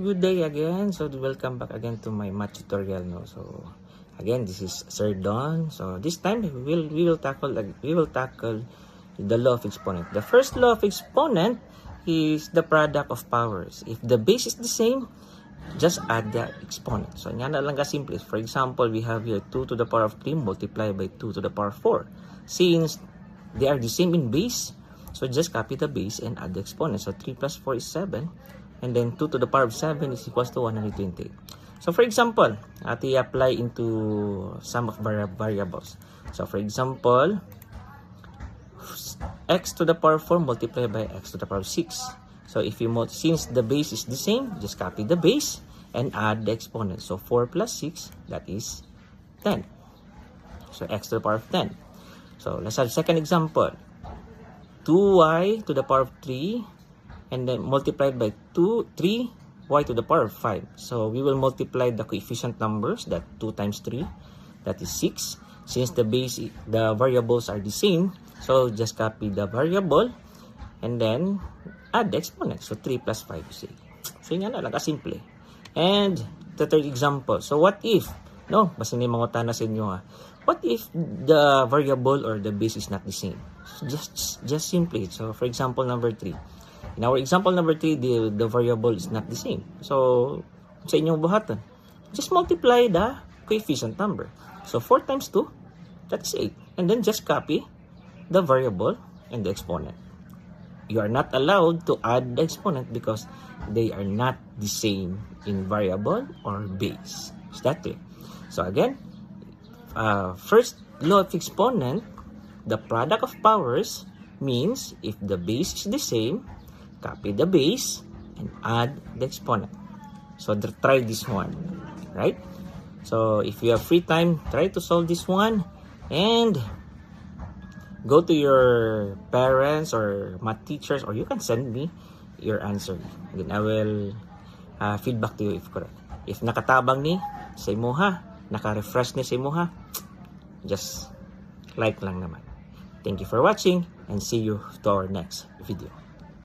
good day again. So welcome back again to my math tutorial. No, so again, this is Sir Don. So this time we will tackle the law of exponent. The first law of exponent is the product of powers. If the base is the same, just add the exponent. So yan na lang kasimple. For example, we have here 2 to the power of 3 multiplied by 2 to the power of 4. Since they are the same in base, so just copy the base and add the exponent. So 3 plus 4 is 7. And then 2 to the power of 7 is equals to 128. So for example, apply into sum of variables. So for example, x to the power of 4 multiplied by x to the power of 6. So if you since the base is the same, just copy the base and add the exponent. So 4 plus 6, that is 10. So x to the power of 10. So let's have second example. 2y to the power of 3 and then multiplied by 3y to the power of 5. So we will multiply the coefficient numbers, that 2 times 3, that is 6. Since the variables are the same, so just copy the variable and then add the exponent. So 3 plus 5 is 8. So yun na lang, kasimple. And the third example. So what if, no, basta may mga tana sa inyo ha. What if the variable or the base is not the same? So just simply. So for example, number 3. In our example number 3, the variable is not the same. So sa inyong buhatan, just multiply the coefficient number. So 4 times 2, that's 8. And then just copy the variable and the exponent. You are not allowed to add the exponent because they are not the same in variable or base. Is that clear? So again, first law of exponent, the product of powers means if the base is the same, copy the base and add the exponent. So try this one, right? So if you have free time, try to solve this one and go to your parents or math teachers, or you can send me your answer. Then I will feedback to you if correct. If nakatabang ni sa imuha, naka-refresh ni sa imuha, just like lang naman. Thank you for watching and see you to our next video.